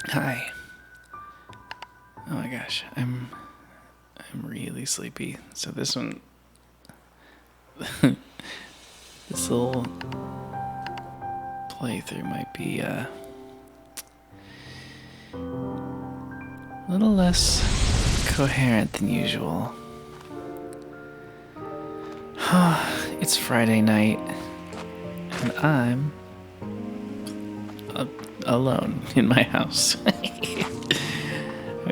Hi. Oh my gosh, I'm really sleepy. So this one, this little playthrough might be a little less coherent than usual. It's Friday night, and I'm alone in my house. I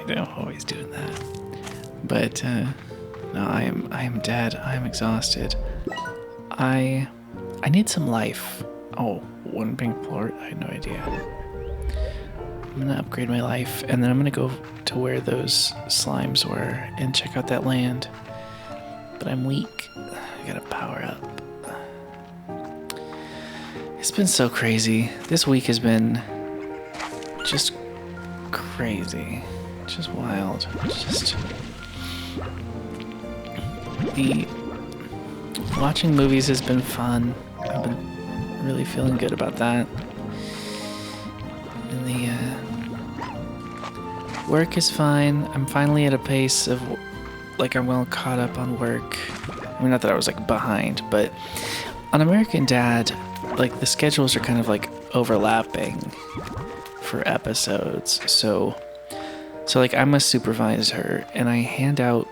mean, I'm always doing that. But no, I am dead. I am exhausted. I need some life. Oh, one pink floor. I had no idea. I'm gonna upgrade my life, and then I'm gonna go to where those slimes were and check out that land. But I'm weak. I gotta power up. It's been so crazy. This week has been just crazy. Just wild. Just watching movies has been fun. I've been really feeling good about that. And the work is fine. I'm finally at a pace of like I'm well caught up on work. I mean, not that I was like behind, but on American Dad, like the schedules are kind of like overlapping for episodes. So like I'm a supervisor and I hand out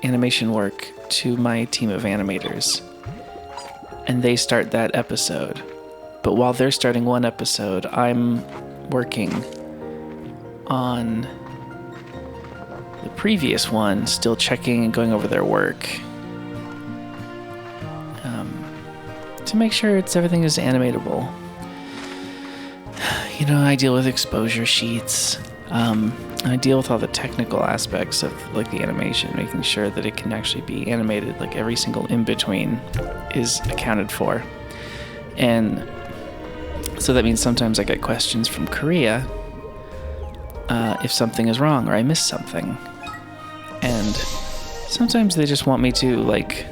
animation work to my team of animators and they start that episode. But while they're starting one episode, I'm working on the previous one, still checking and going over their work to make sure everything is animatable. You know, I deal with exposure sheets. I deal with all the technical aspects of like the animation, making sure that it can actually be animated, like every single in-between is accounted for. And so that means sometimes I get questions from Korea if something is wrong or I missed something. And sometimes they just want me to like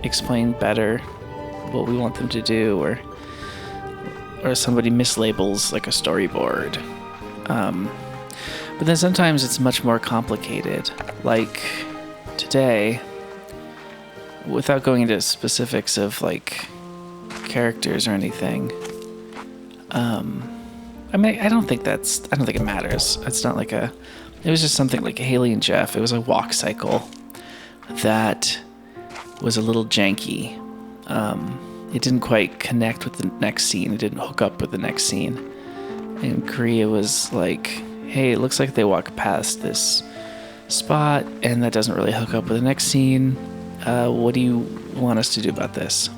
explain better what we want them to do, or somebody mislabels like a storyboard. But then sometimes it's much more complicated. Like today, without going into specifics of like characters or anything, I mean, I don't think it matters. It's not like it was just something like Haley and Jeff. It was a walk cycle that was a little janky. It didn't quite connect with the next scene. It didn't hook up with the next scene. And Korea was like, hey, it looks like they walk past this spot and that doesn't really hook up with the next scene. What do you want us to do about this?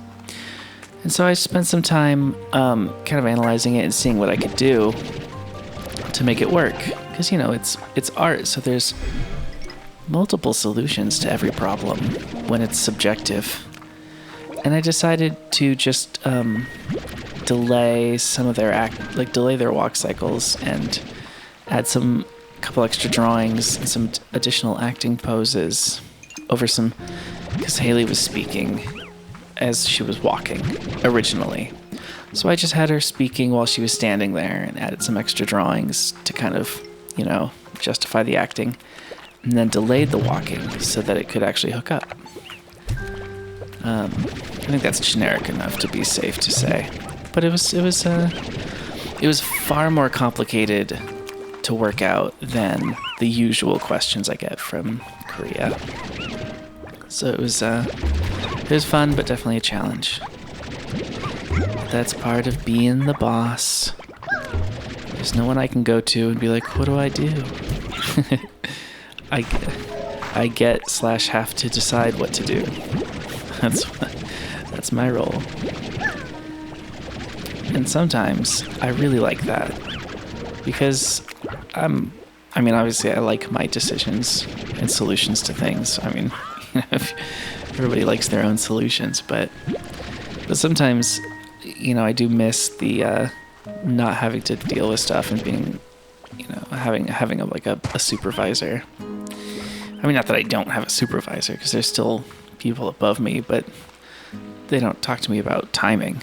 And so I spent some time kind of analyzing it and seeing what I could do to make it work. Because, you know, it's art, so there's multiple solutions to every problem when it's subjective. And I decided to just delay some of delay their walk cycles and add a couple extra drawings and some additional acting poses over because Haley was speaking as she was walking originally. So I just had her speaking while she was standing there and added some extra drawings to kind of, you know, justify the acting, and then delayed the walking so that it could actually hook up. I think that's generic enough to be safe to say, but it was far more complicated to work out than the usual questions I get from Korea. So it was fun, but definitely a challenge. That's part of being the boss. There's no one I can go to and be like, what do I do? I get/have to decide what to do. That's my role. And sometimes I really like that because obviously I like my decisions and solutions to things. I mean, everybody likes their own solutions, but sometimes, you know, I do miss the not having to deal with stuff and being, you know, having a supervisor. I mean, not that I don't have a supervisor, because there's still people above me, but they don't talk to me about timing,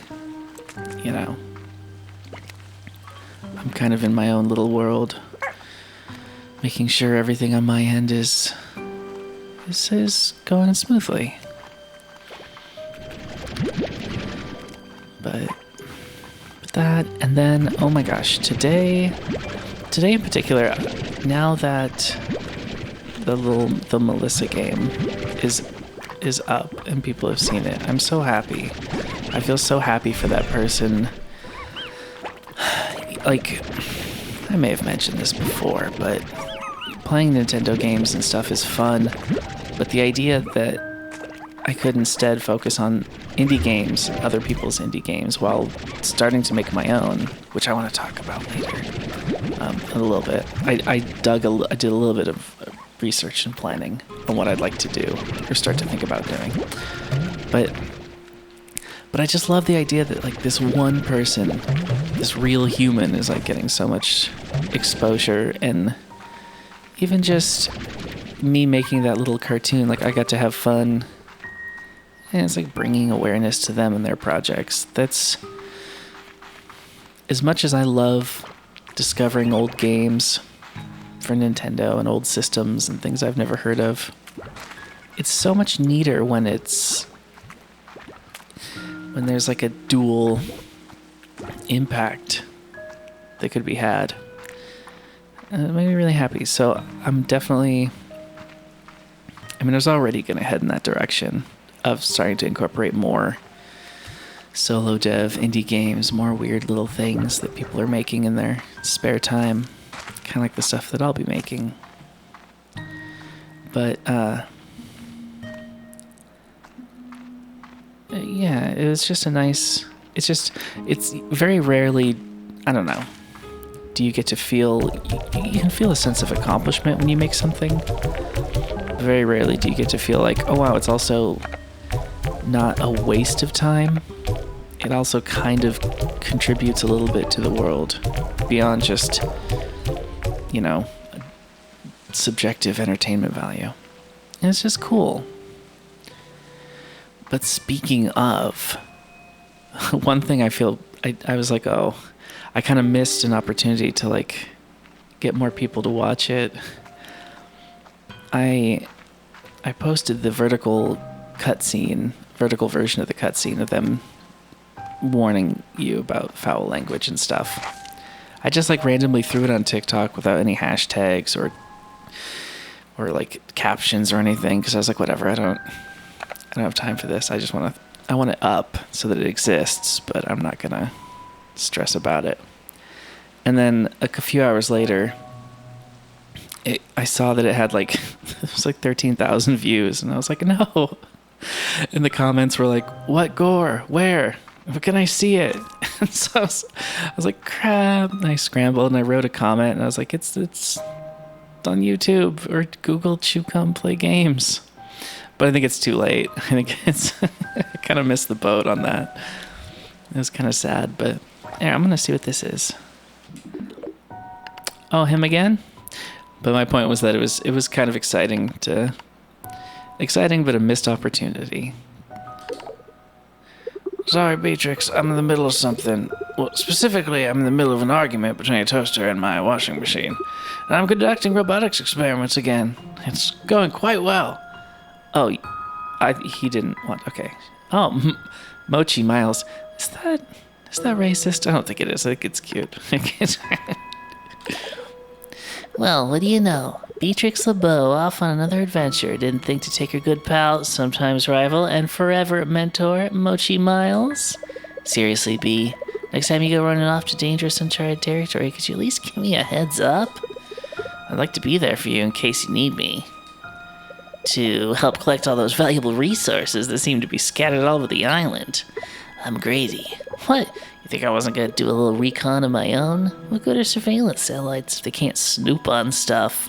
you know. I'm kind of in my own little world, making sure everything on my end is going smoothly. But that, and then, oh my gosh, today in particular, now that the Melissa game is up and people have seen it, I'm so happy. I feel so happy for that person. Like, I may have mentioned this before, but playing Nintendo games and stuff is fun, but the idea that I could instead focus on indie games, other people's indie games, while starting to make my own, which I want to talk about later a little bit. I did a little bit of research and planning on what I'd like to do or start to think about doing. But I just love the idea that like this one person, this real human, is like getting so much exposure, and even just me making that little cartoon, like I got to have fun. And it's like bringing awareness to them and their projects. That's, as much as I love discovering old games for Nintendo and old systems and things I've never heard of, it's so much neater when there's like a dual impact that could be had. And it made me really happy. So I'm definitely, I was already going to head in that direction of starting to incorporate more solo dev indie games, more weird little things that people are making in their spare time, kind of like the stuff that I'll be making. But yeah, it was just a nice, it's very rarely, I don't know, do you get to feel, you can feel a sense of accomplishment when you make something. Very rarely do you get to feel like, oh wow, it's also not a waste of time. It also kind of contributes a little bit to the world beyond just, subjective entertainment value. And it's just cool. But speaking of, one thing I feel, I was like, oh, I kind of missed an opportunity to like get more people to watch it. I posted the vertical version of the cutscene of them warning you about foul language and stuff. I just like randomly threw it on TikTok without any hashtags or like captions or anything, because I was like, whatever, I don't have time for this. I want it up so that it exists, but I'm not gonna stress about it. And then a few hours later, I saw that it had like it was like 13,000 views, and I was like, no. And the comments were like, what gore? Where? Where can I see it? And so I was like, crap. And I scrambled and I wrote a comment, and I was like, it's on YouTube or Google Chew Come Play Games. But I think it's too late. I think I kind of missed the boat on that. It was kind of sad, but yeah, I'm gonna see what this is. Oh, him again? But my point was that it was kind of exciting, but a missed opportunity. Sorry, Beatrix, I'm in the middle of something. Well, specifically, I'm in the middle of an argument between a toaster and my washing machine. And I'm conducting robotics experiments again. It's going quite well. Oh, he didn't want, okay. Oh, Mochi Miles. Is that racist? I don't think it is. I think it's cute. Well, what do you know? Beatrix LeBeau off on another adventure. Didn't think to take her good pal, sometimes rival, and forever mentor, Mochi Miles. Seriously, B. Next time you go running off to dangerous uncharted territory, could you at least give me a heads up? I'd like to be there for you in case you need me. To help collect all those valuable resources that seem to be scattered all over the island. I'm Grady. What? You think I wasn't gonna do a little recon of my own? What good are surveillance satellites if they can't snoop on stuff?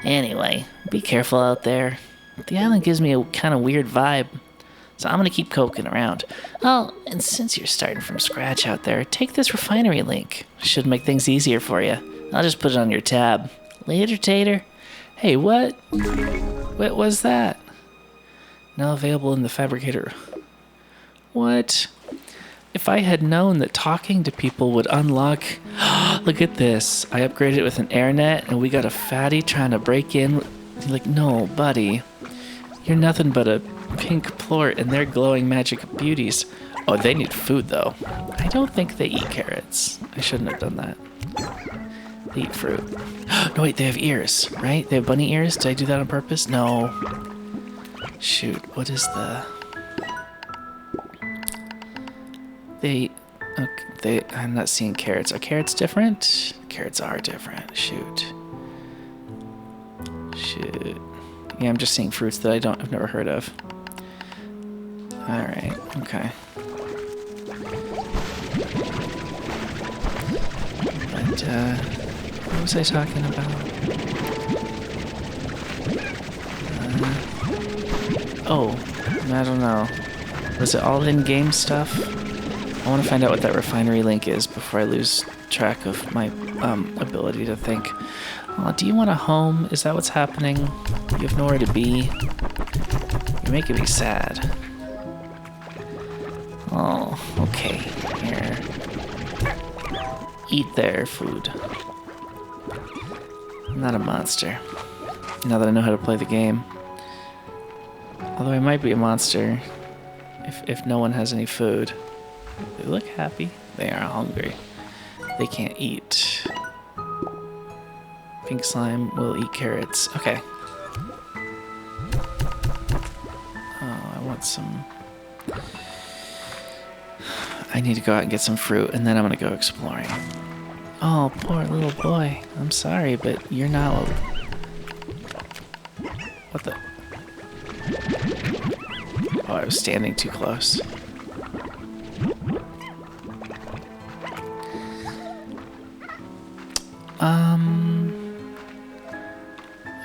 Anyway, be careful out there. The island gives me a kind of weird vibe, so I'm gonna keep poking around. Oh, and since you're starting from scratch out there, take this refinery link. Should make things easier for you. I'll just put it on your tab. Later, Tater. Hey, what? What was that? Now available in the fabricator. What? If I had known that talking to people would unlock... Look at this. I upgraded it with an airnet, and we got a fatty trying to break in. Like, no, buddy. You're nothing but a pink plort, and they're glowing magic beauties. Oh, they need food, though. I don't think they eat carrots. I shouldn't have done that. They eat fruit. No, wait, they have ears, right? They have bunny ears? Did I do that on purpose? No. Shoot, what is the... I'm not seeing carrots. Are carrots different? Carrots are different. Shoot. Yeah, I'm just seeing fruits that I've never heard of. Alright, okay. But, what was I talking about? I don't know. Was it all in-game stuff? I want to find out what that refinery link is before I lose track of my ability to think. Oh, do you want a home? Is that what's happening? You have nowhere to be? You're making me sad. Oh, okay. Here. Eat their food. I'm not a monster. Now that I know how to play the game. Although I might be a monster if no one has any food. They look happy. They are hungry. They can't eat. Pink slime will eat carrots. Okay. Oh, I want some... I need to go out and get some fruit, and then I'm gonna go exploring. Oh, poor little boy. I'm sorry, but you're not... What the... Oh, I was standing too close.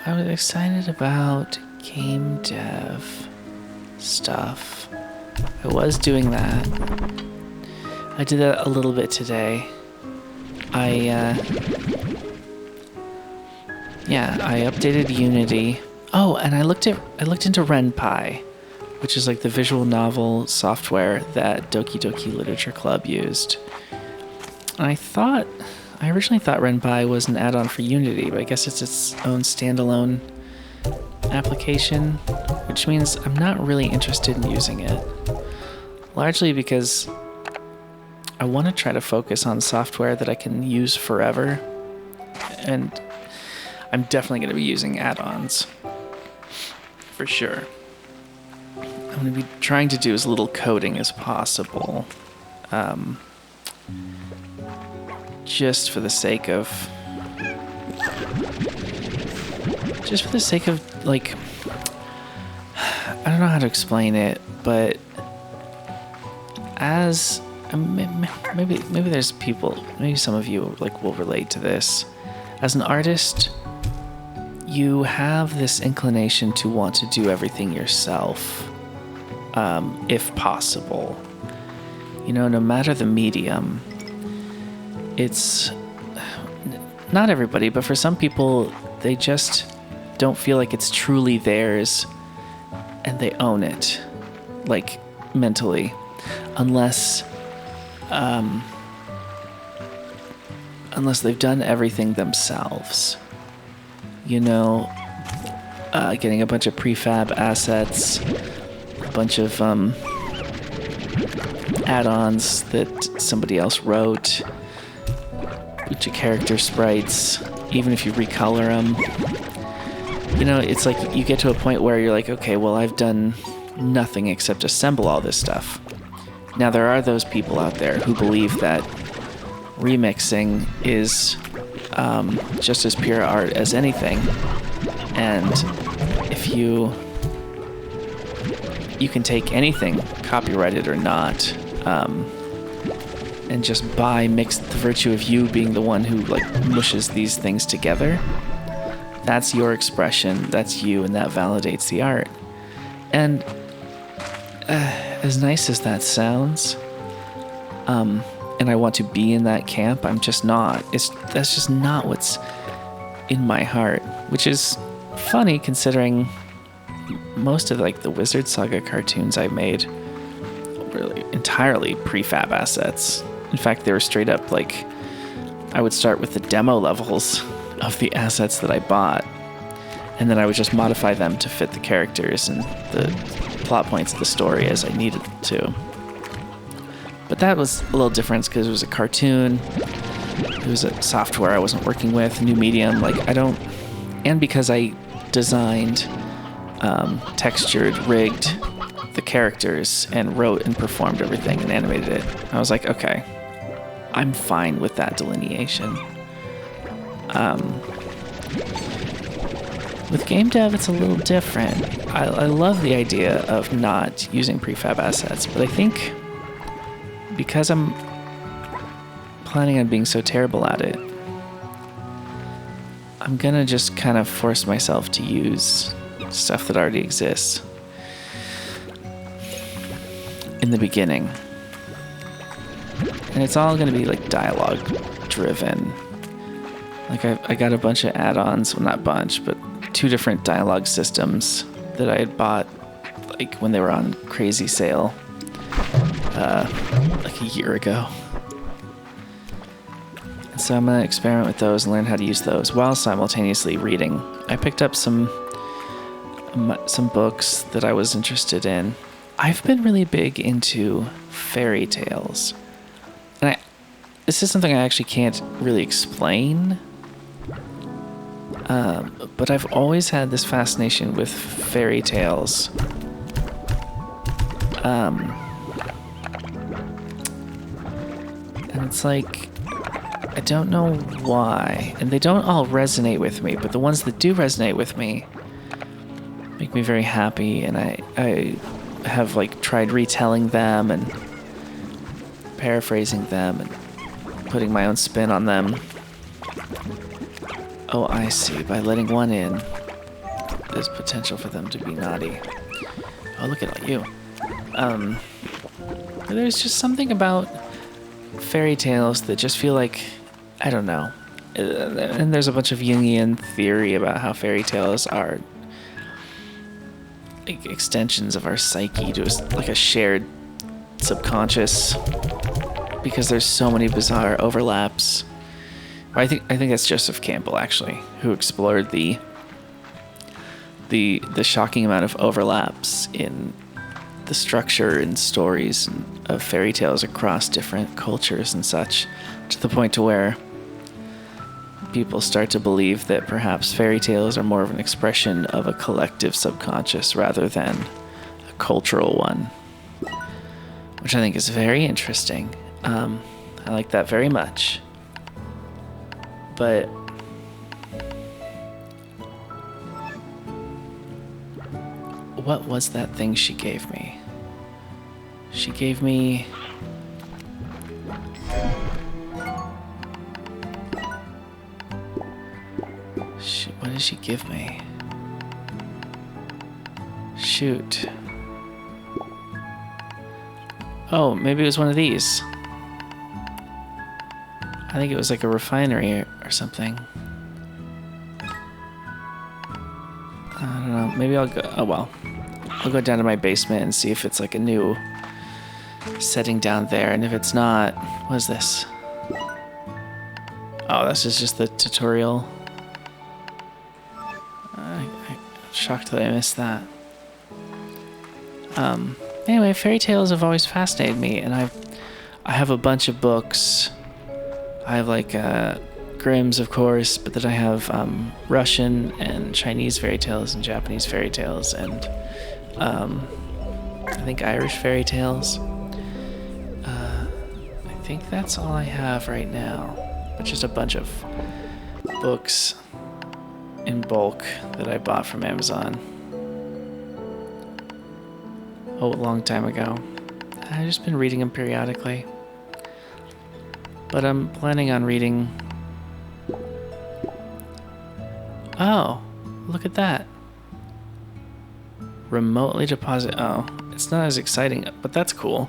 I was excited about game dev stuff. I was doing that. I did that a little bit today. I updated Unity. Oh, and I looked into RenPy, which is like the visual novel software that Doki Doki Literature Club used. And I originally thought RenPy was an add-on for Unity, but I guess it's its own standalone application, which means I'm not really interested in using it. Largely because I want to try to focus on software that I can use forever, and I'm definitely going to be using add-ons, for sure. I'm going to be trying to do as little coding as possible. Just for the sake of like, I don't know how to explain it, but as maybe there's people, maybe some of you like will relate to this. As an artist, you have this inclination to want to do everything yourself, if possible. You know, no matter the medium. It's not everybody, but for some people, they just don't feel like it's truly theirs, and they own it, like mentally, unless they've done everything themselves. You know, getting a bunch of prefab assets, a bunch of add-ons that somebody else wrote. Bunch of character sprites, even if you recolor them. You know, it's like you get to a point where you're like, okay, well, I've done nothing except assemble all this stuff. Now, there are those people out there who believe that remixing is just as pure art as anything. And if you can take anything, copyrighted or not, and just mix the virtue of you being the one who like mushes these things together. That's your expression, that's you, and that validates the art. And as nice as that sounds, and I want to be in that camp, I'm just not. That's just not what's in my heart, which is funny considering most of like the Wizard Saga cartoons I made really entirely prefab assets. In fact, they were straight up like, I would start with the demo levels of the assets that I bought, and then I would just modify them to fit the characters and the plot points of the story as I needed them to. But that was a little different because it was a cartoon. It was a software I wasn't working with, new medium. And because I designed, textured, rigged the characters and wrote and performed everything and animated it, I was like, okay, I'm fine with that delineation. With game dev, it's a little different. I love the idea of not using prefab assets, but I think because I'm planning on being so terrible at it, I'm gonna just kind of force myself to use stuff that already exists in the beginning. And it's all gonna be like dialogue driven. Like I got a bunch of add-ons, well not bunch, but 2 different dialogue systems that I had bought like when they were on crazy sale like a year ago. And so I'm gonna experiment with those and learn how to use those while simultaneously reading. I picked up some books that I was interested in. I've been really big into fairy tales. And this is something I actually can't really explain. But I've always had this fascination with fairy tales. And it's like, I don't know why. And they don't all resonate with me, but the ones that do resonate with me make me very happy. And I have like tried retelling them and paraphrasing them and putting my own spin on them. Oh, I see. By letting one in, there's potential for them to be naughty. Oh, look at you. There's just something about fairy tales that just feel like, I don't know. And there's a bunch of Jungian theory about how fairy tales are like extensions of our psyche to like a shared subconscious, because there's so many bizarre overlaps. I think that's Joseph Campbell actually, who explored the shocking amount of overlaps in the structure and stories of fairy tales across different cultures and such, to the point to where people start to believe that perhaps fairy tales are more of an expression of a collective subconscious rather than a cultural one, which I think is very interesting. I like that very much. But what was that thing she gave me? She gave me... What did she give me? Shoot. Oh, maybe it was one of these. I think it was like a refinery or something. I don't know. Maybe I'll go... Oh, well. I'll go down to my basement and see if it's like a new setting down there. And if it's not... What is this? Oh, this is just the tutorial. I'm shocked that I missed that. Anyway, fairy tales have always fascinated me. And I have a bunch of books. I have like Grimm's, of course, but then I have Russian and Chinese fairy tales and Japanese fairy tales and I think Irish fairy tales. I think that's all I have right now, but just a bunch of books in bulk that I bought from Amazon. Oh, a long time ago. I've just been reading them periodically. But I'm planning on reading... Oh, look at that. Remotely deposit... Oh, it's not as exciting, but that's cool.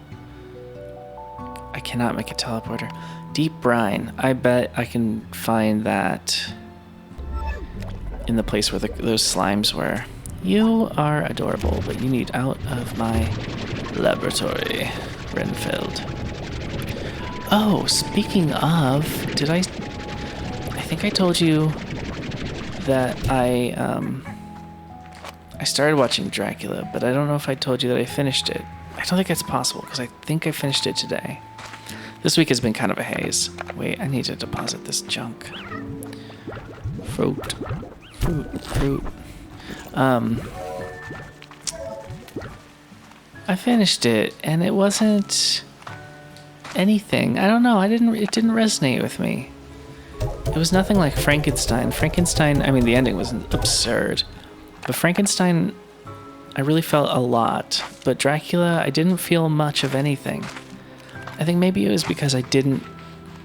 I cannot make a teleporter. Deep brine. I bet I can find that in the place where those slimes were. You are adorable, but you need out of my laboratory Renfeld. Oh, speaking of, I think I told you that I started watching Dracula, but I don't know if I told you that I finished it. I don't think that's possible, because I think I finished it today. This week has been kind of a haze. Wait, I need to deposit this junk. Fruit. I finished it, and it wasn't anything. I don't know. It didn't resonate with me. It was nothing like Frankenstein. I mean, the ending was absurd. But Frankenstein, I really felt a lot. But Dracula, I didn't feel much of anything. I think maybe it was because I didn't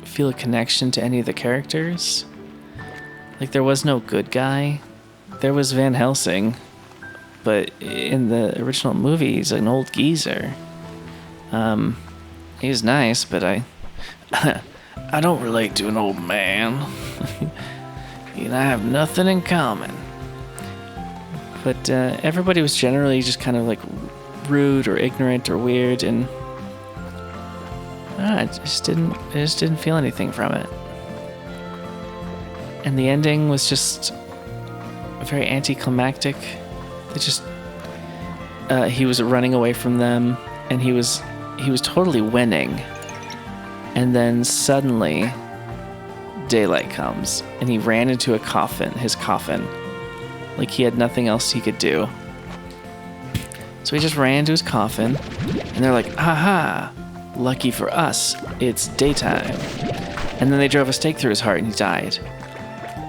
feel a connection to any of the characters. Like, there was no good guy. There was Van Helsing. But in the original movie, he's an old geezer. He's nice, but I don't relate to an old man. He and I have nothing in common. But everybody was generally just kind of like rude or ignorant or weird, and I just didn't feel anything from it. And the ending was just very anticlimactic. He was running away from them, and he was totally winning. And then suddenly, daylight comes, and he ran into his coffin, like he had nothing else he could do. So he just ran to his coffin, and they're like, "Aha! Lucky for us, it's daytime." And then they drove a stake through his heart, and he died.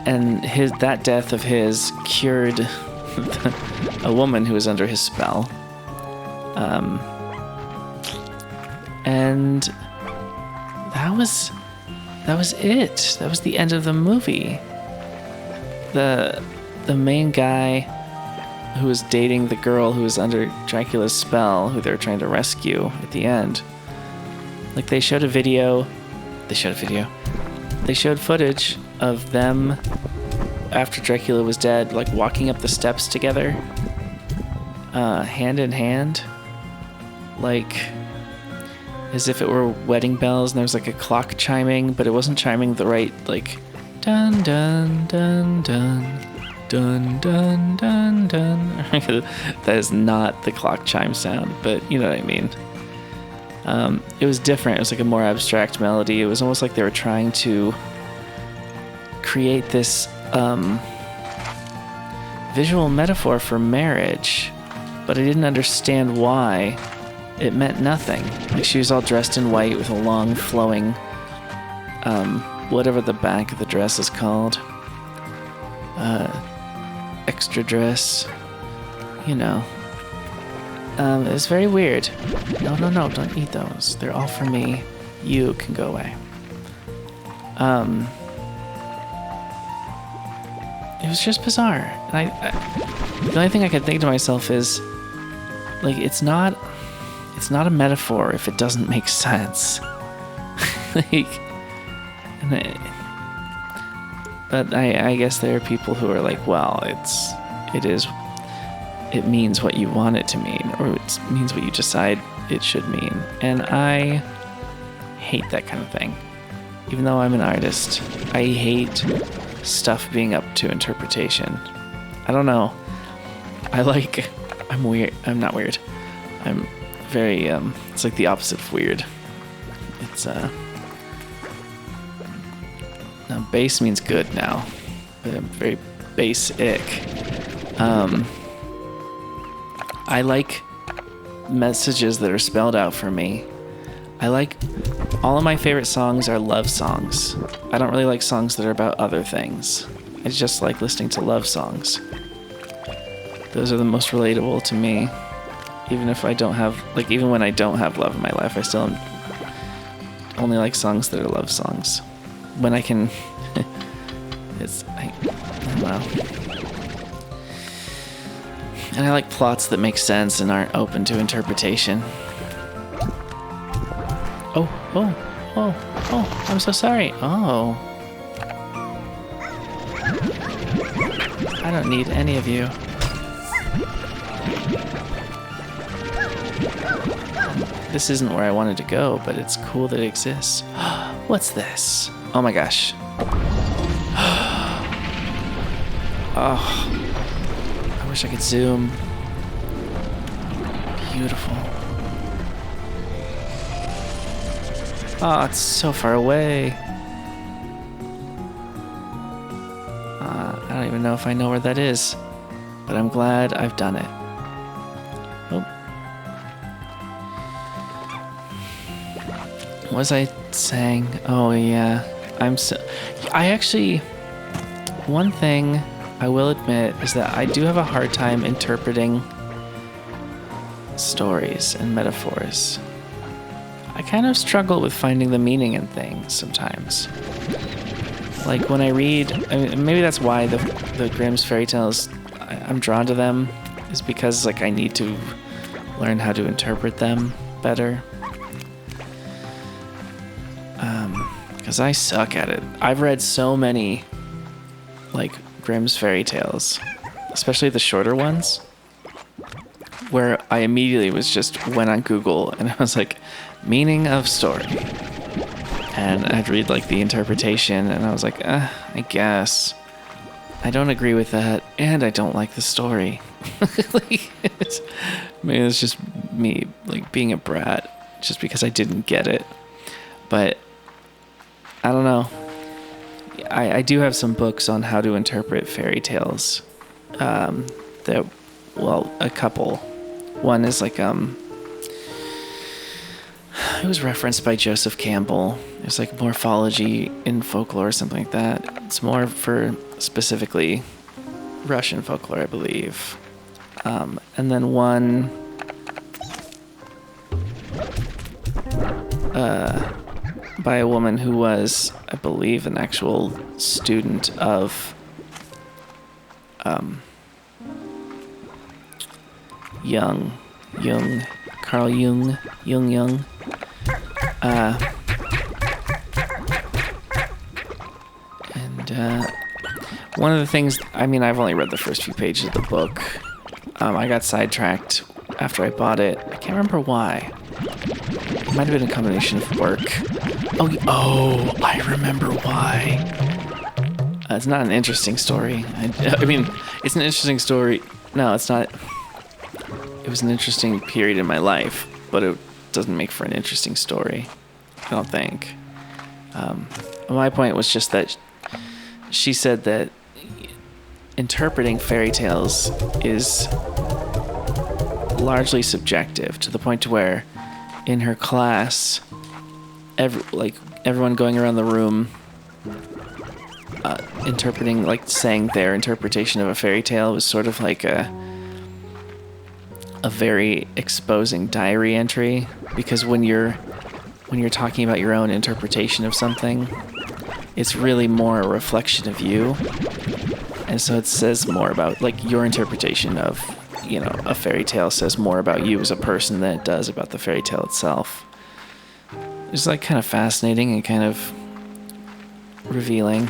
And that death of his cured a woman who was under his spell. And that was it. That was the end of the movie. The main guy who was dating the girl who was under Dracula's spell, who they were trying to rescue at the end. Like, they showed footage of them after Dracula was dead, like walking up the steps together, hand in hand, like as if it were wedding bells, and there was like a clock chiming, but it wasn't chiming the right, like, dun dun dun dun dun dun dun dun. That is not the clock chime sound, but you know what I mean. It was different. It was like a more abstract melody. It was almost like they were trying to create this visual metaphor for marriage, but I didn't understand why. It meant nothing. Like, she was all dressed in white with a long flowing, whatever the back of the dress is called, extra dress, you know. It was very weird. No, don't eat those. They're all for me. You can go away. It was just bizarre. And the only thing I could think to myself is, like, it's not a metaphor if it doesn't make sense. But I guess there are people who are like, well, it means what you want it to mean, or it means what you decide it should mean. And I hate that kind of thing. Even though I'm an artist, I hate stuff being up to interpretation. I don't know. I'm weird. I'm not weird. I'm very, it's like the opposite of weird. It's, now base means good now. But I'm very basic. I like messages that are spelled out for me. All of my favorite songs are love songs. I don't really like songs that are about other things. I just like listening to love songs. Those are the most relatable to me. Even when I don't have love in my life, I still only like songs that are love songs. When I can, I don't know. And I like plots that make sense and aren't open to interpretation. Oh, I'm so sorry. Oh. I don't need any of you. this isn't where I wanted to go, but it's cool that it exists. What's this? Oh my gosh. Oh, I wish I could zoom. Beautiful. Oh, it's so far away. I don't even know if I know where that is, but I'm glad I've done it. Oh. What was I saying? Oh yeah, one thing I will admit is that I do have a hard time interpreting stories and metaphors. I kind of struggle with finding the meaning in things sometimes. Like when I read, maybe that's why the Grimm's fairy tales, I'm drawn to them, is because like I need to learn how to interpret them better. Because I suck at it. I've read so many like Grimm's fairy tales, especially the shorter ones, where I immediately went on Google and I was like, meaning of story. And I'd read like the interpretation and I was like, I guess. I don't agree with that and I don't like the story. Maybe it's just me like being a brat just because I didn't get it. But I don't know. I do have some books on how to interpret fairy tales. A couple. One is like it was referenced by Joseph Campbell. It's like morphology in folklore or something like that. It's more for specifically Russian folklore, I believe. And then one by a woman who was, I believe, an actual student of Carl Jung. One of the things, I've only read the first few pages of the book. I got sidetracked after I bought it. I can't remember why. It might have been a combination of work. Oh, I remember why. It's not an interesting story. It's an interesting story. No, it's not. It was an interesting period in my life, but it doesn't make for an interesting story, I don't think. My point was just that she said that interpreting fairy tales is largely subjective, to the point to where in her class, everyone going around the room interpreting, like saying their interpretation of a fairy tale was sort of like a very exposing diary entry, because when you're talking about your own interpretation of something, it's really more a reflection of you, and so it says more about like your interpretation of a fairy tale says more about you as a person than it does about the fairy tale itself. It's like kind of fascinating and kind of revealing,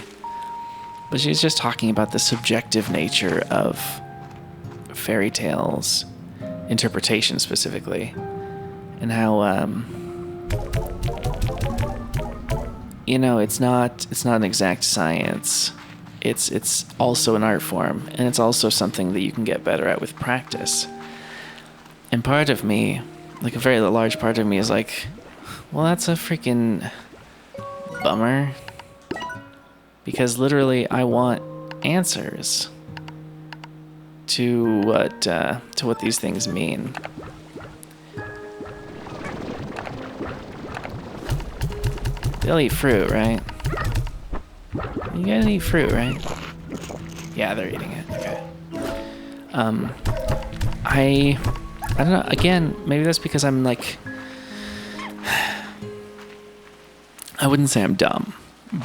but she's just talking about the subjective nature of fairy tales interpretation specifically, and how it's not an exact science. It's also an art form, and it's also something that you can get better at with practice. And part of me, like a very large part of me, is like, well, that's a freaking bummer, because literally I want answers to what these things mean. They'll eat fruit, right? You guys eat fruit, right? Yeah, they're eating it. Okay. I don't know. Again, maybe that's because I'm like, I wouldn't say I'm dumb,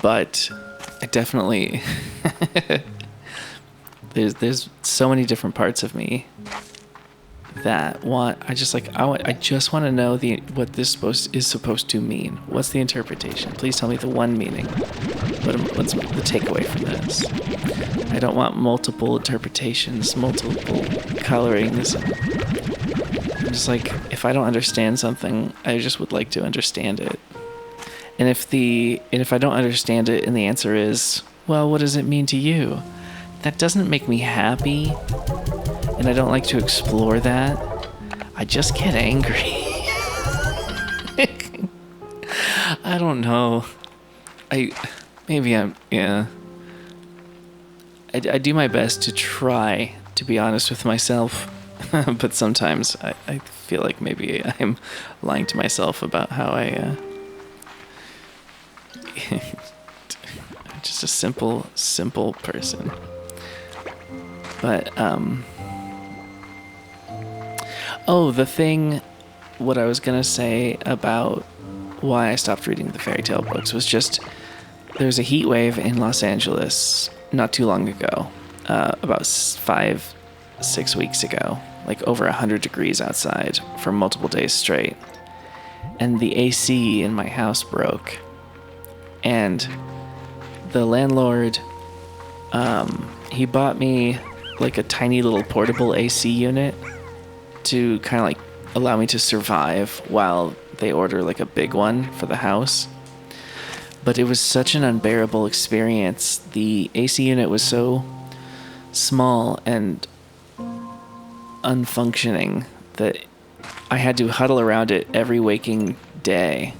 but I definitely there's so many different parts of me that I just want to know what this is supposed to mean. What's the interpretation? Please tell me the one meaning. What's the takeaway from this? I don't want multiple interpretations, multiple colorings. I'm just like, if I don't understand something, I just would like to understand it. And if I don't understand it and the answer is, well, what does it mean to you? That doesn't make me happy, and I don't like to explore that. I just get angry. I don't know. I do my best to try to be honest with myself, but sometimes I feel like maybe I'm lying to myself about how I'm just a simple person. But what I was gonna say about why I stopped reading the fairy tale books was just there's a heat wave in Los Angeles not too long ago, about 5-6 weeks ago, like over 100 degrees outside for multiple days straight, and the AC in my house broke, and the landlord, he bought me like a tiny little portable AC unit to kind of like allow me to survive while they order like a big one for the house. But it was such an unbearable experience. The AC unit was so small and unfunctioning that I had to huddle around it every waking day.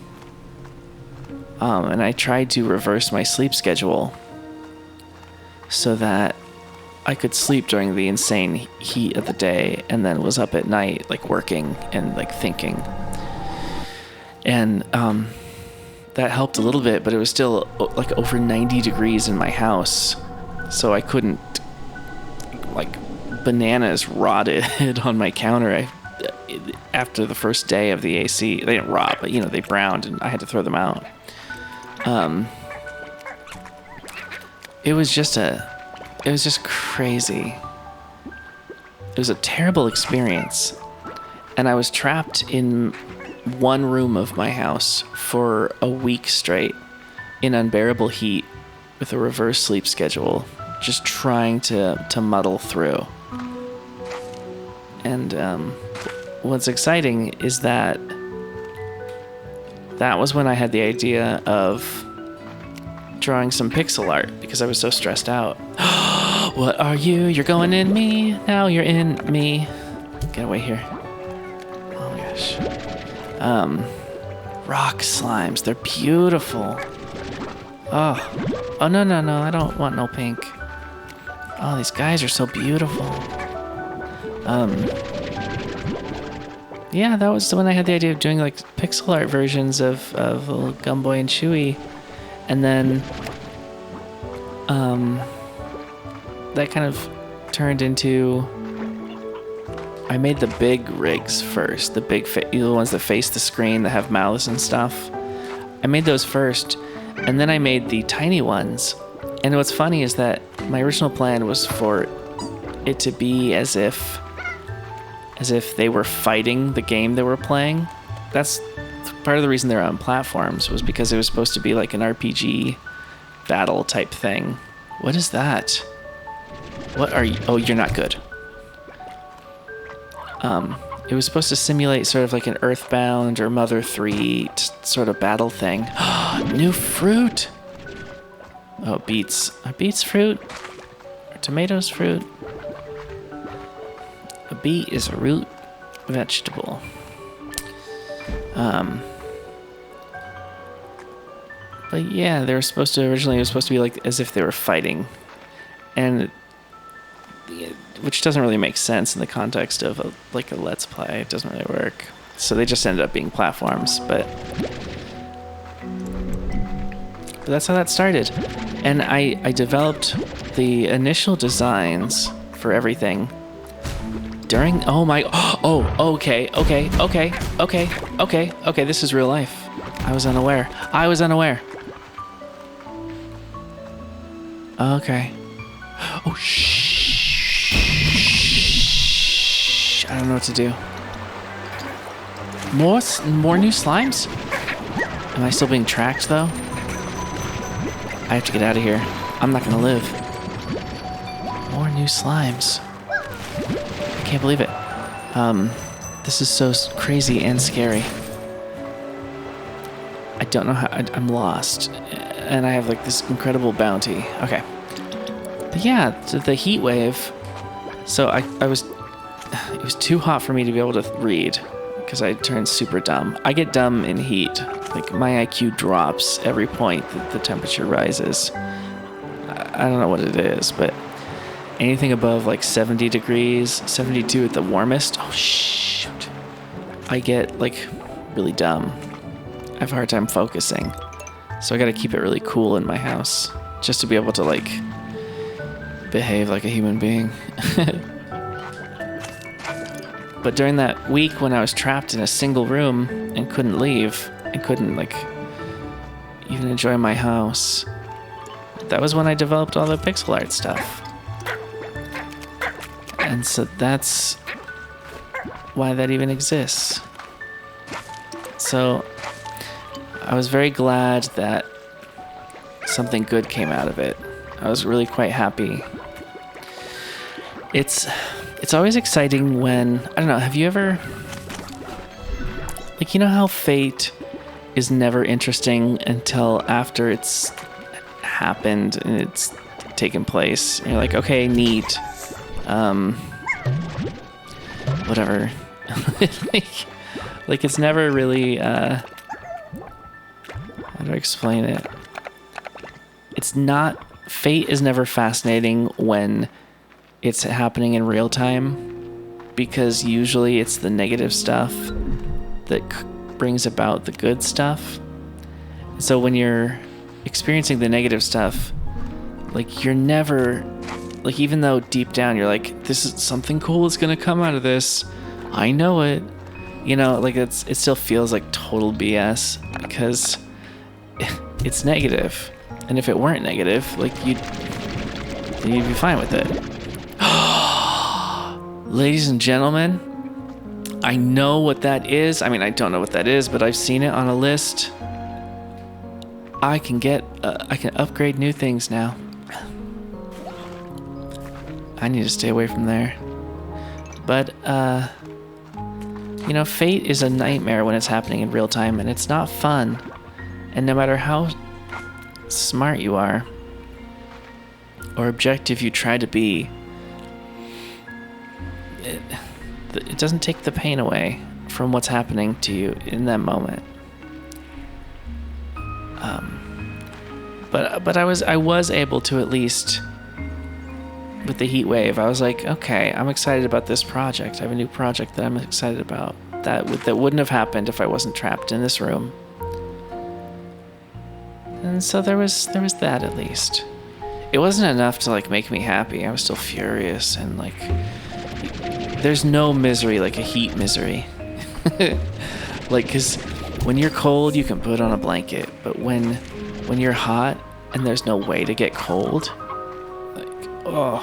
And I tried to reverse my sleep schedule so that I could sleep during the insane heat of the day and then was up at night, like working and like thinking. And that helped a little bit, but it was still like over 90 degrees in my house. So I couldn't, like, bananas rotted on my counter after the first day of the AC. They didn't rot, but they browned and I had to throw them out. It was just crazy. It was a terrible experience. And I was trapped in one room of my house for a week straight in unbearable heat with a reverse sleep schedule, just trying to muddle through. And what's exciting is that was when I had the idea of drawing some pixel art because I was so stressed out. What are you? You're going in me. Now you're in me. Get away here. Oh my gosh. Rock slimes. They're beautiful. Oh no. I don't want no pink. Oh, these guys are so beautiful. Yeah, that was when I had the idea of doing like pixel art versions of little Gumboy and Chewy. And then that kind of turned into, I made the big rigs first, the big the ones that face the screen that have mouths and stuff. I made those first, and then I made the tiny ones. And what's funny is that my original plan was for it to be as if they were fighting the game they were playing. That's part of the reason they're on platforms, was because it was supposed to be like an RPG battle type thing. What is that? What are you? Oh, you're not good. It was supposed to simulate sort of like an Earthbound or Mother 3 sort of battle thing. New fruit! Oh, beets. Are beets fruit? Are tomatoes fruit? A beet is a root vegetable. But yeah, they were supposed to, originally it was supposed to be like as if they were fighting. And which doesn't really make sense in the context of a Let's Play. It doesn't really work. So they just ended up being platforms, but that's how that started. And I developed the initial designs for everything during, okay, this is real life. I was unaware. Okay. Oh, shh. I don't know what to do. More new slimes? Am I still being tracked, though? I have to get out of here. I'm not gonna live. More new slimes. I can't believe it. This is so crazy and scary. I don't know how... I'm lost. And I have like this incredible bounty. Okay. But yeah, the heat wave. So I was... It was too hot for me to be able to read because I turned super dumb. I get dumb in heat. Like my IQ drops every point that the temperature rises. I don't know what it is, but anything above like 70 degrees, 72 at the warmest, oh shoot, I get like really dumb. I have a hard time focusing. So I gotta keep it really cool in my house just to be able to like behave like a human being. But during that week when I was trapped in a single room and couldn't leave and couldn't like even enjoy my house, that was when I developed all the pixel art stuff. And so that's why that even exists. So I was very glad that something good came out of it. I was really quite happy. It's always exciting when, I don't know, have you ever, like, you know how fate is never interesting until after it's happened and it's taken place. And you're like, okay, neat. Whatever. like it's never really, how do I explain it? It's not, fate is never fascinating when it's happening in real time, because usually it's the negative stuff that brings about the good stuff. So when you're experiencing the negative stuff, like you're never, like even though deep down you're like, this is something cool is gonna come out of this, I know it, you know, like it still feels like total BS because it's negative. And if it weren't negative, like you'd be fine with it. Ladies and gentlemen, I know what that is. I mean, I don't know what that is, but I've seen it on a list. I can upgrade new things now. I need to stay away from there. But, you know, fate is a nightmare when it's happening in real time, and it's not fun. And no matter how smart you are, or objective you try to be, it doesn't take the pain away from what's happening to you in that moment. But I was able to, at least with the heat wave, I was like, okay, I'm excited about this project. I have a new project that I'm excited about. That wouldn't have happened if I wasn't trapped in this room. And so there was that, at least. It wasn't enough to like make me happy. I was still furious, and like there's no misery like a heat misery. Like, because when you're cold you can put on a blanket, but when you're hot and there's no way to get cold, like, oh,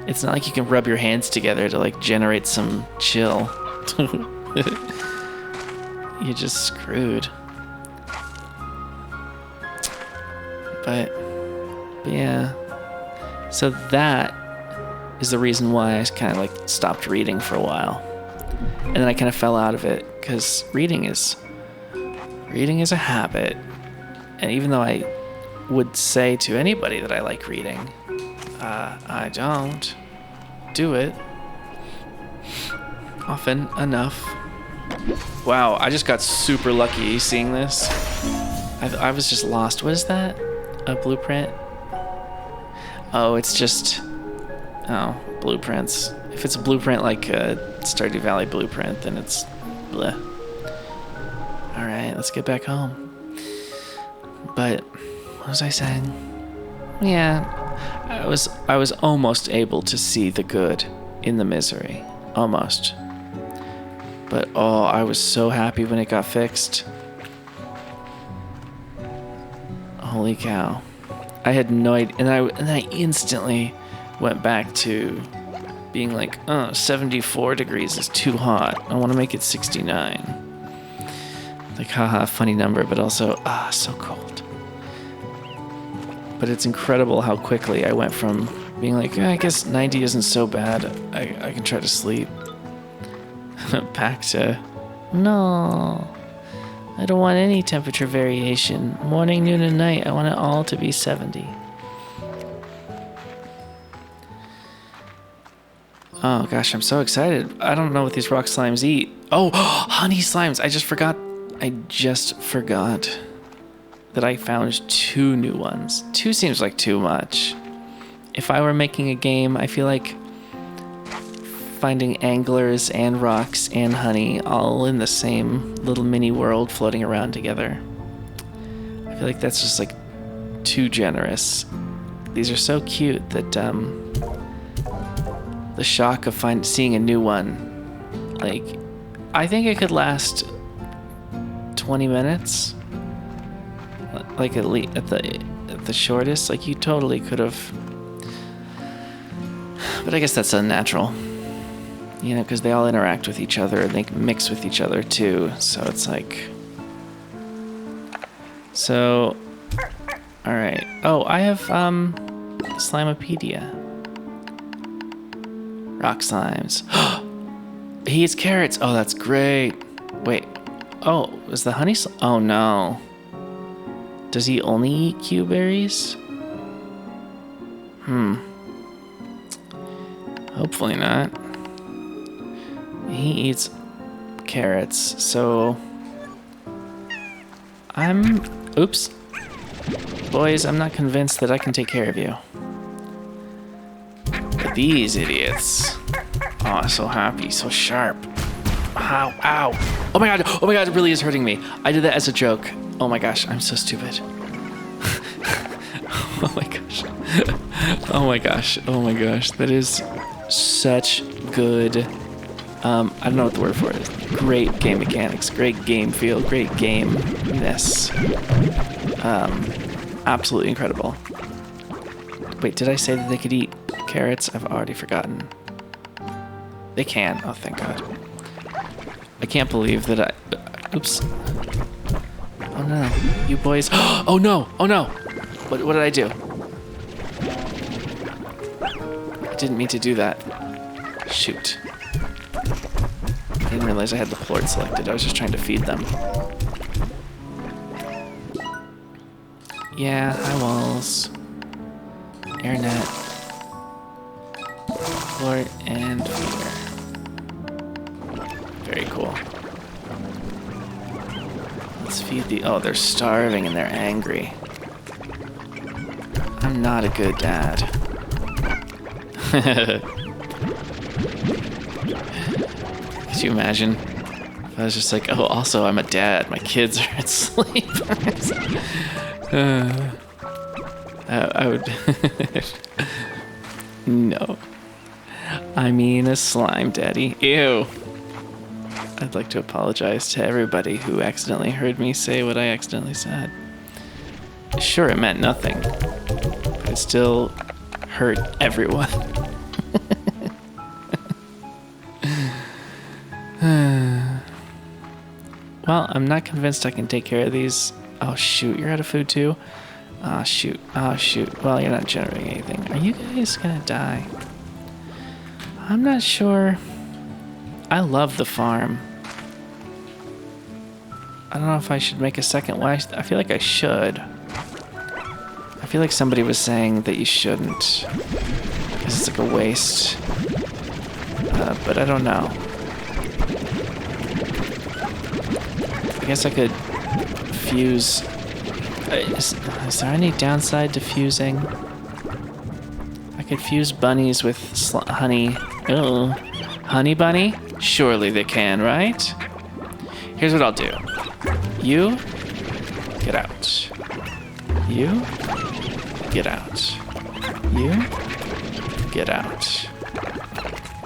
it's not like you can rub your hands together to like generate some chill. You're just screwed. But yeah, so that is the reason why I kind of like stopped reading for a while, and then I kind of fell out of it because reading is a habit, and even though I would say to anybody that I like reading, I don't do it often enough. Wow, I just got super lucky seeing this. I was just lost. What is that? A blueprint? Oh, it's just... Oh, blueprints. If it's a blueprint like a Stardew Valley blueprint, then it's... bleh. Alright, let's get back home. But, what was I saying? Yeah, I was almost able to see the good in the misery. Almost. But, oh, I was so happy when it got fixed. Holy cow. I had no idea, and I instantly went back to being like, 74 degrees is too hot. I want to make it 69. Like, haha, funny number, but also, so cold. But it's incredible how quickly I went from being like, I guess 90 isn't so bad. I can try to sleep. Back to... No. I don't want any temperature variation. Morning, noon, and night. I want it all to be 70. Oh gosh, I'm so excited. I don't know what these rock slimes eat. Oh, honey slimes. I just forgot that I found 2 new ones. 2 seems like too much. If I were making a game, I feel like finding anglers and rocks and honey all in the same little mini world floating around together. I feel like that's just like too generous. These are so cute that the shock of seeing a new one, like, I think it could last 20 minutes, like at the shortest. Like, you totally could have, but I guess that's unnatural, you know, because they all interact with each other and they mix with each other too. So it's like, so, all right. Oh, I have Slimepedia. Rock slimes. He eats carrots. Oh, that's great. Wait. Oh, is the honey oh no. Does he only eat Q-berries? Hopefully not. He eats carrots, so oops. Boys, I'm not convinced that I can take care of you. But these idiots. Oh, so happy, so sharp. Ow, ow. Oh my god, it really is hurting me. I did that as a joke. Oh my gosh, I'm so stupid. Oh my gosh. Oh my gosh, that is such good, I don't know what the word for it is. Great game mechanics, great game feel, great game-ness. Absolutely incredible. Wait, did I say that they could eat carrots? I've already forgotten. They can. Oh, thank God. I can't believe that oops. Oh no, you boys. Oh no, oh no. What did I do? I didn't mean to do that. Shoot. I didn't realize I had the plort selected. I was just trying to feed them. Yeah, hi walls. Airnet. Plort and feeder. Very cool. Let's feed oh, they're starving and they're angry. I'm not a good dad. Could you imagine if I was just like, oh, also I'm a dad, my kids are asleep. I would no. I mean a slime daddy. Ew. I'd like to apologize to everybody who accidentally heard me say what I accidentally said. Sure, it meant nothing, but it still hurt everyone. Well, I'm not convinced I can take care of these. Oh shoot, you're out of food too? Ah, shoot. Oh shoot. Well, you're not generating anything. Are you guys gonna die? I'm not sure. I love the farm. I don't know if I should make a second one. I feel like I should. I feel like somebody was saying that you shouldn't, because it's like a waste. But I don't know. I guess I could fuse. Is there any downside to fusing? I could fuse bunnies with honey. Oh, honey bunny? Surely they can, right? Here's what I'll do. You get out. You get out. You get out.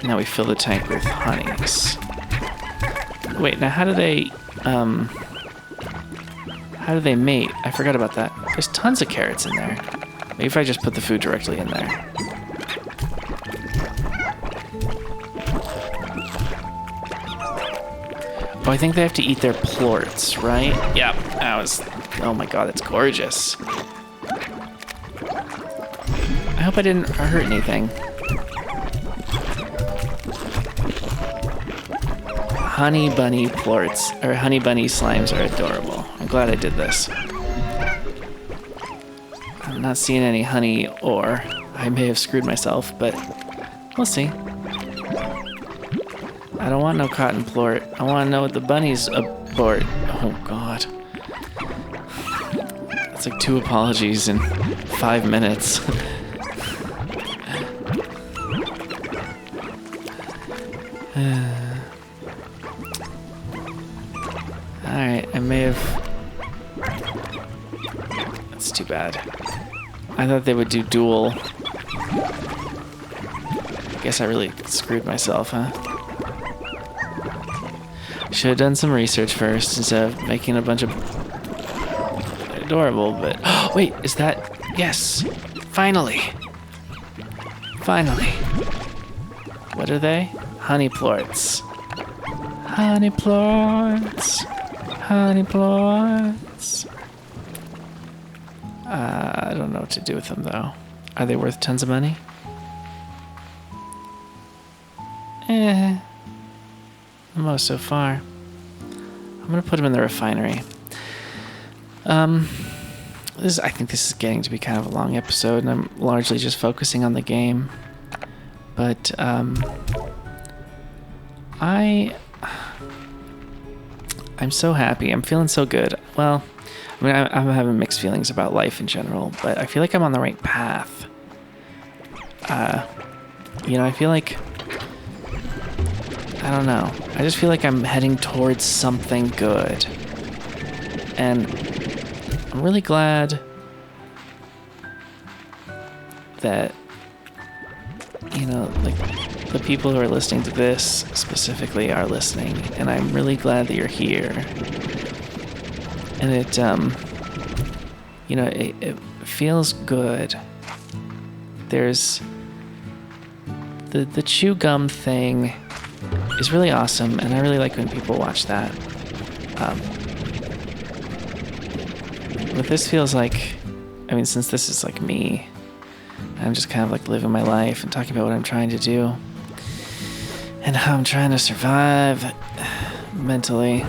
Now we fill the tank with honeys. Wait, now how do they mate? I forgot about that. There's tons of carrots in there. Maybe if I just put the food directly in there. Oh, I think they have to eat their plorts, right? Yep, that was... Oh my god, that's gorgeous. I hope I didn't hurt anything. honey bunny plorts, or honey bunny slimes are adorable. I'm glad I did this. I'm not seeing any honey ore. I may have screwed myself, but we'll see. I don't want no cotton plort. I want to know what the bunnies abort. Oh, God. That's like 2 apologies in 5 minutes. Alright, I may have... That's too bad. I thought they would do dual. I guess I really screwed myself, huh? Should have done some research first instead of making a bunch of... Adorable, but... Oh, wait, is that... Yes! Finally! Finally! What are they? Honey plorts. Honey plorts. Honey plorts. I don't know what to do with them, though. Are they worth tons of money? Most so far. I'm gonna put them in the refinery. I think this is getting to be kind of a long episode, and I'm largely just focusing on the game. But, I'm so happy. I'm feeling so good. Well, I mean, I'm having mixed feelings about life in general, but I feel like I'm on the right path. I feel like... I don't know. I just feel like I'm heading towards something good. And I'm really glad that, like, the people who are listening to this specifically are listening. And I'm really glad that you're here. And it, it feels good. There's... The chew gum thing is really awesome, and I really like when people watch that. But this feels like, since this is like me, I'm just kind of like living my life and talking about what I'm trying to do and how I'm trying to survive mentally.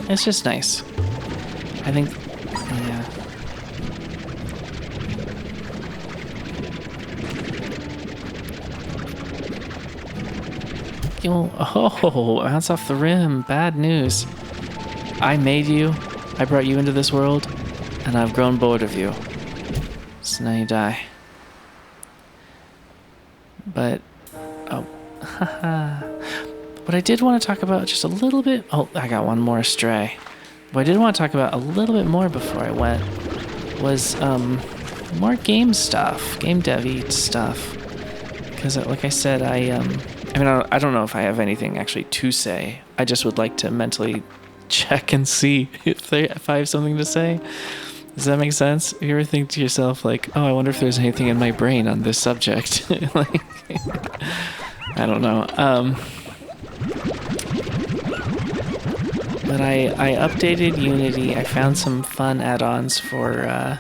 It's just nice. I think, yeah. Oh, bounce off the rim. Bad news. I made you. I brought you into this world, and I've grown bored of you. So now you die. But, what I did want to talk about just a little bit... Oh, I got one more stray. What I did want to talk about a little bit more before I went was, more game stuff. Game dev stuff. Because, like I said, I don't know if I have anything actually to say. I just would like to mentally check and see if I have something to say. Does that make sense? You ever think to yourself, like, oh, I wonder if there's anything in my brain on this subject? Like, I don't know. But I updated Unity. I found some fun add-ons for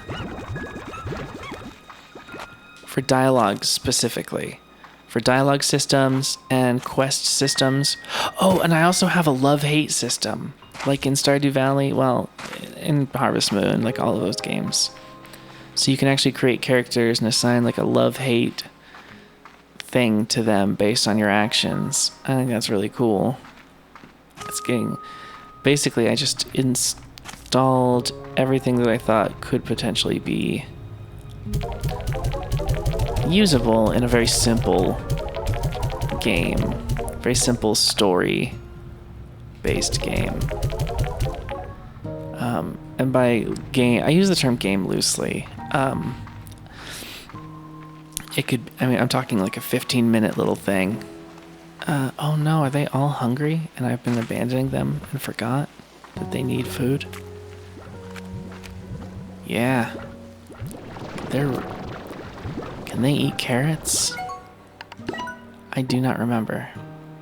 dialogue specifically. For dialogue systems and quest systems. Oh, and I also have a love-hate system. Like in Stardew Valley, well, in Harvest Moon, like all of those games. So you can actually create characters and assign like a love-hate thing to them based on your actions. I think that's really cool. It's getting... Basically, I just installed everything that I thought could potentially be usable in a very simple game. Very simple story-based game. And by game, I use the term game loosely. It could, I'm talking like a 15-minute little thing. Oh no, are they all hungry? And I've been abandoning them and forgot that they need food? Yeah. Can they eat carrots? I do not remember.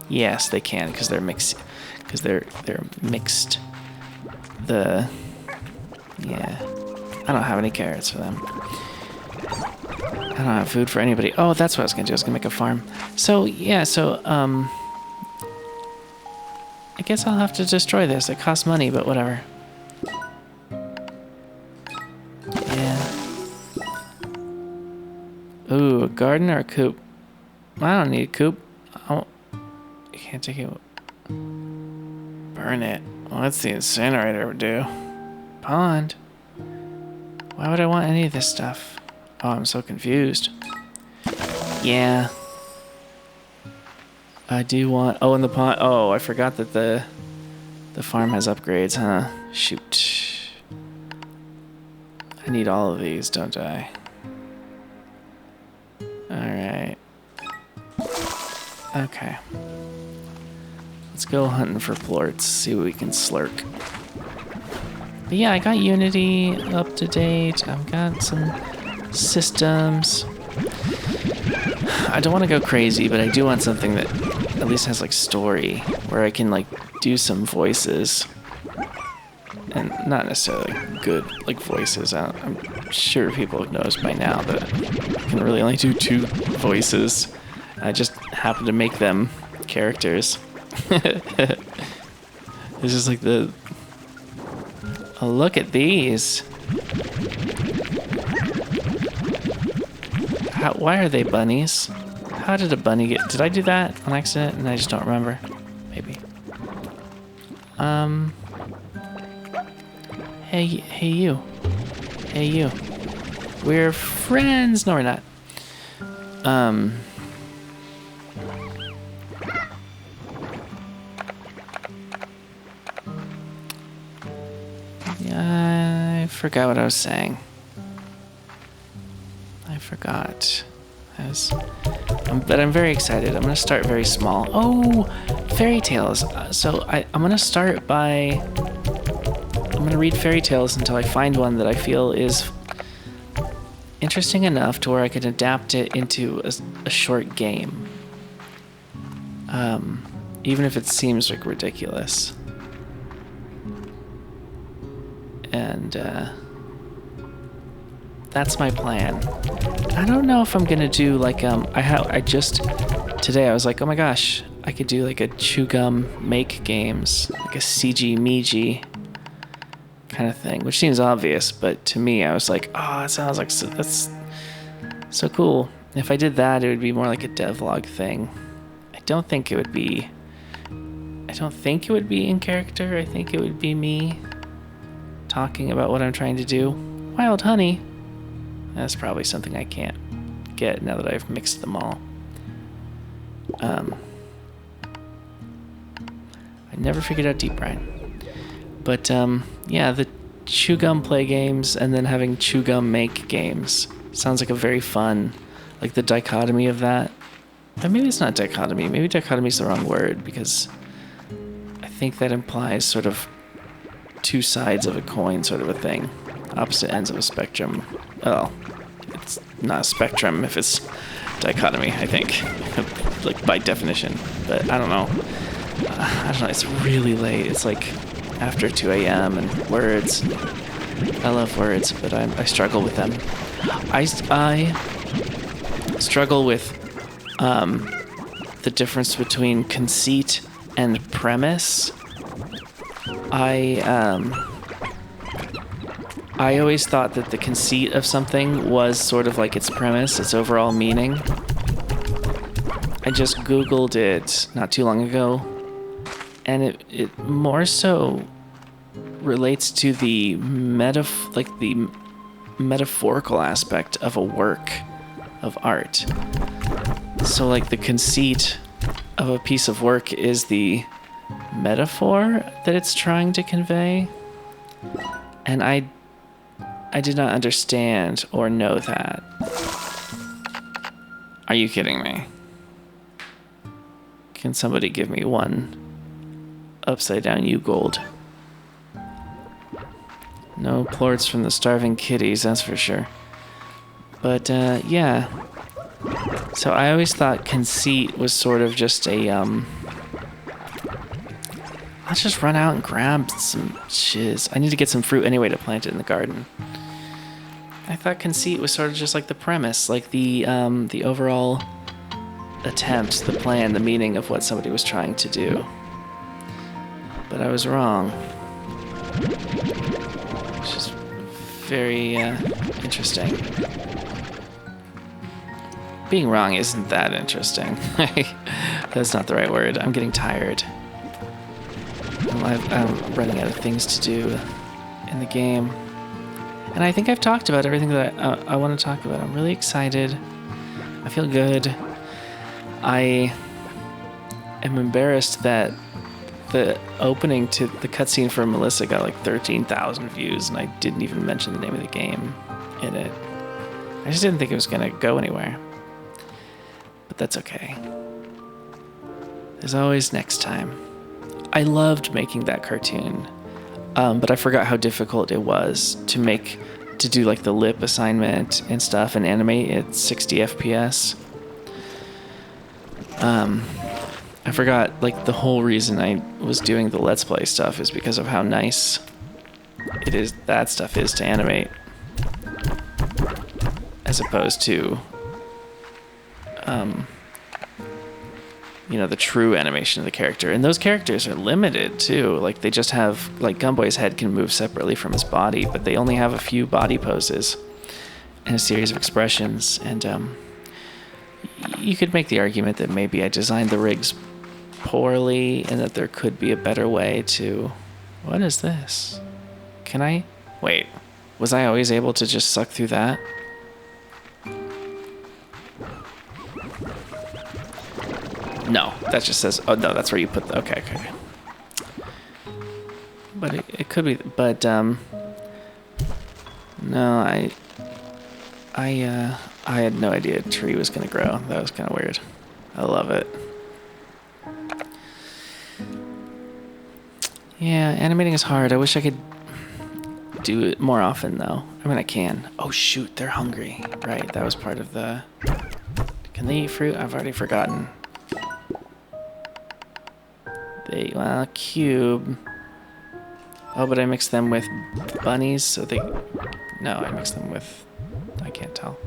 Yes, they can, because they're mixed. Because they're mixed. Yeah. I don't have any carrots for them. I don't have food for anybody. Oh, that's what I was gonna do. I was gonna make a farm. So, yeah, guess I'll have to destroy this. It costs money, but whatever. Yeah. Ooh, a garden or a coop? I don't need a coop. You can't take it. Burn it. Well, that's the incinerator would do. Pond. Why would I want any of this stuff? Oh, I'm so confused. Yeah. I do want... Oh, and the pond... Oh, I forgot that the farm has upgrades, huh? Shoot. I need all of these, don't I? Alright. Okay. Let's go hunting for plorts, see what we can slurk. But yeah, I got Unity up to date. I've got some systems. I don't want to go crazy, but I do want something that at least has like story, where I can like do some voices. And not necessarily good like voices. I'm sure people have noticed by now that I can really only do 2 voices. I just happen to make them characters. It's just like the... Oh, look at these. Why are they bunnies? How did a bunny get... Did I do that on accident and I just don't remember? Maybe. Hey you. Hey you. We're friends. No, we're not. Yeah, I forgot what I was saying. I forgot. But I'm very excited. I'm gonna start very small. Oh, fairy tales. So I'm gonna start by... I'm gonna read fairy tales until I find one that I feel is interesting enough to where I can adapt it into a short game. Even if it seems like ridiculous. And that's my plan. I don't know if I'm gonna do like today I was like, oh my gosh, I could do like a chew gum make games, like a CG Meiji kind of thing, which seems obvious, but to me I was like, oh, it sounds like that's so cool. If I did that, it would be more like a devlog thing. I don't think it would be in character. I think it would be me talking about what I'm trying to do. Wild honey. That's probably something I can't get now that I've mixed them all. I never figured out deep brine. But yeah, the chew gum play games and then having chew gum make games sounds like a very fun, like the dichotomy of that. Or maybe it's not dichotomy. Maybe dichotomy is the wrong word, because I think that implies sort of 2 sides of a coin sort of a thing. Opposite ends of a spectrum. Well, it's not a spectrum if it's dichotomy, I think. Like by definition. But I don't know. It's really late. It's like after 2 a.m. and words. I love words, but I struggle with them. I struggle with the difference between conceit and premise. I always thought that the conceit of something was sort of like its premise, its overall meaning. I just Googled it not too long ago, and it more so relates to the metaphorical aspect of a work of art. So like the conceit of a piece of work is the metaphor that it's trying to convey. And I did not understand or know that. Are you kidding me? Can somebody give me one upside down gold? No plorts from the starving kitties, that's for sure. But yeah. So I always thought conceit was sort of just a let's just run out and grab some shiz. I need to get some fruit anyway to plant it in the garden. I thought conceit was sort of just like the premise, like the overall attempt, the plan, the meaning of what somebody was trying to do. but I was wrong. Which is very interesting. Being wrong isn't that interesting. That's not the right word. I'm getting tired. I'm running out of things to do in the game. And I think I've talked about everything that I want to talk about. I'm really excited. I feel good. I am embarrassed that the opening to the cutscene for Melissa got like 13,000 views, and I didn't even mention the name of the game in it. I just didn't think it was going to go anywhere. But that's okay. There's always next time. I loved making that cartoon, but I forgot how difficult it was to do like the lip assignment and stuff and animate at 60 FPS. I forgot like the whole reason I was doing the Let's Play stuff is because of how nice that stuff is to animate, as opposed to the true animation of the character. And those characters are limited too. Like they just have, like Gunboy's head can move separately from his body, but they only have a few body poses and a series of expressions. And you could make the argument that maybe I designed the rigs poorly and that there could be a better way to... What is this? Can I... Wait, was I always able to just suck through that? No, that just says... Oh, no, that's where you put the... Okay. But it could be... But, no, I had no idea a tree was going to grow. That was kind of weird. I love it. Yeah, animating is hard. I wish I could do it more often, though. I mean, I can. Oh, shoot, they're hungry. Right, that was part of the... Can they eat fruit? I've already forgotten. Well, cube. Oh, but I mixed them with bunnies, so they... No, I mixed them with... I can't tell.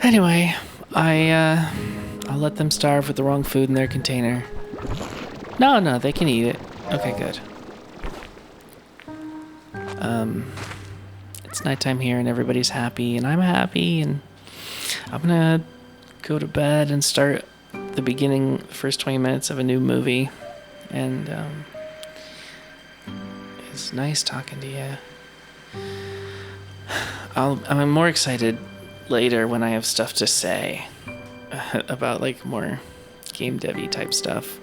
Anyway, I'll let them starve with the wrong food in their container. No, they can eat it. Okay, good. It's nighttime here and everybody's happy and I'm happy, and I'm gonna go to bed and start the first 20 minutes of a new movie. And it's nice talking to you. I'm more excited later when I have stuff to say about like more game devy type stuff.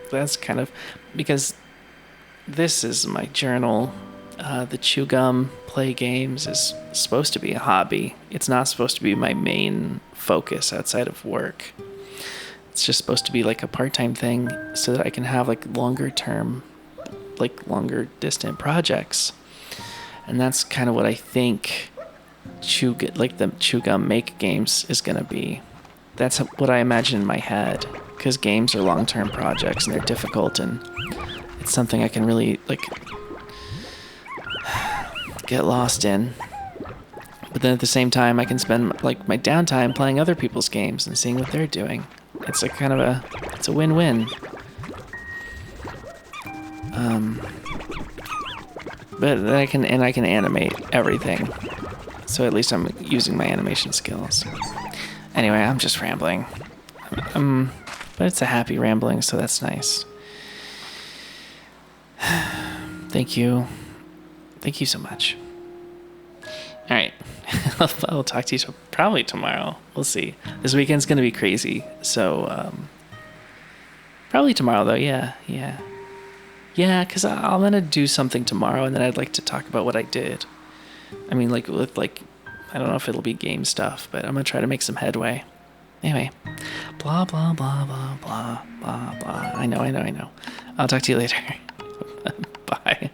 That's kind of because this is my journal. The chew gum, play games is supposed to be a hobby. It's not supposed to be my main focus outside of work. It's just supposed to be like a part-time thing so that I can have like longer distant projects. And that's kind of what I think the chew gum make games is going to be. That's what I imagine in my head, because games are long-term projects and they're difficult, and it's something I can really like get lost in. But then at the same time, I can spend like my downtime playing other people's games and seeing what they're doing. It's a kind of it's a win-win. But then I can animate everything. So at least I'm using my animation skills. Anyway, I'm just rambling. But it's a happy rambling, so that's nice. Thank you. Thank you so much. All right. I'll talk to you probably tomorrow. We'll see. This weekend's going to be crazy. So, probably tomorrow, though. Yeah. Yeah, because I'm going to do something tomorrow, and then I'd like to talk about what I did. I mean, like, I don't know if it'll be game stuff, but I'm going to try to make some headway. Anyway, blah, blah, blah, blah, blah, blah, blah. I know. I'll talk to you later. Bye.